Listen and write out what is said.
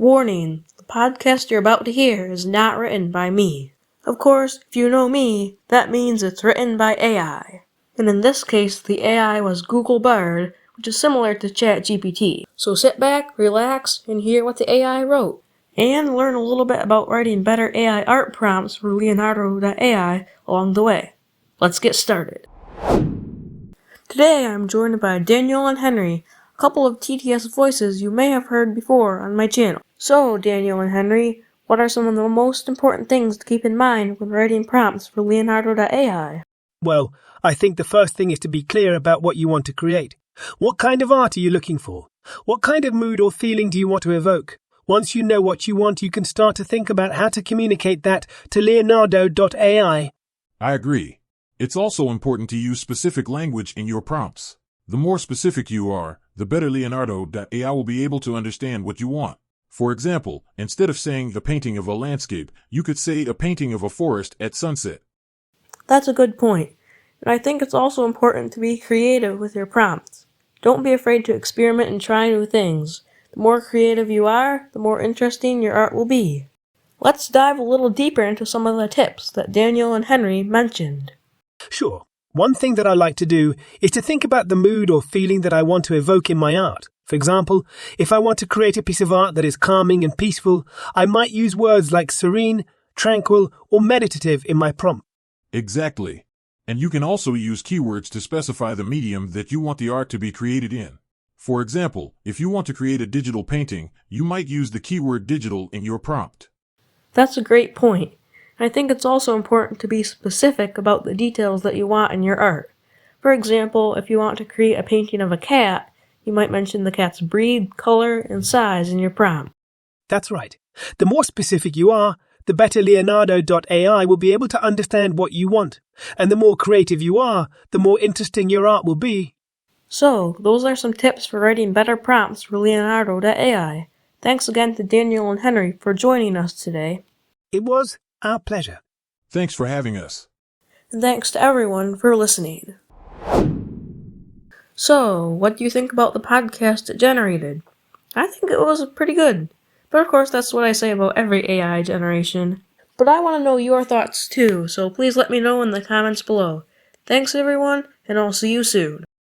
Warning, the podcast you're about to hear is not written by me. Of course, if you know me, that means it's written by AI. And in this case, the AI was Google Bard, which is similar to ChatGPT. So sit back, relax, and hear what the AI wrote. And learn a little bit about writing better AI art prompts for LEONARDO.Ai along the way. Let's get started. Today I'm joined by Daniel and Henry, a couple of TTS voices you may have heard before on my channel. So, Daniel and Henry, what are some of the most important things to keep in mind when writing prompts for LEONARDO.Ai? Well, I think the first thing is to be clear about what you want to create. What kind of art are you looking for? What kind of mood or feeling do you want to evoke? Once you know what you want, you can start to think about how to communicate that to LEONARDO.Ai. I agree. It's also important to use specific language in your prompts. The more specific you are, the better LEONARDO.Ai will be able to understand what you want. For example, instead of saying the painting of a landscape, you could say a painting of a forest at sunset. That's a good point. And I think it's also important to be creative with your prompts. Don't be afraid to experiment and try new things. The more creative you are, the more interesting your art will be. Let's dive a little deeper into some of the tips that Daniel and Henry mentioned. Sure. One thing that I like to do is to think about the mood or feeling that I want to evoke in my art. For example, if I want to create a piece of art that is calming and peaceful, I might use words like serene, tranquil, or meditative in my prompt. Exactly. And you can also use keywords to specify the medium that you want the art to be created in. For example, if you want to create a digital painting, you might use the keyword digital in your prompt. That's a great point. I think it's also important to be specific about the details that you want in your art. For example, if you want to create a painting of a cat, you might mention the cat's breed, color, and size in your prompt. That's right. The more specific you are, the better LEONARDO.Ai will be able to understand what you want. And the more creative you are, the more interesting your art will be. So, those are some tips for writing better prompts for LEONARDO.Ai. Thanks again to Daniel and Henry for joining us today. It was our pleasure. Thanks for having us. And thanks to everyone for listening. So, what do you think about the podcast it generated? I think it was pretty good. But of course, that's what I say about every AI generation. But I want to know your thoughts too, so please let me know in the comments below. Thanks everyone, and I'll see you soon.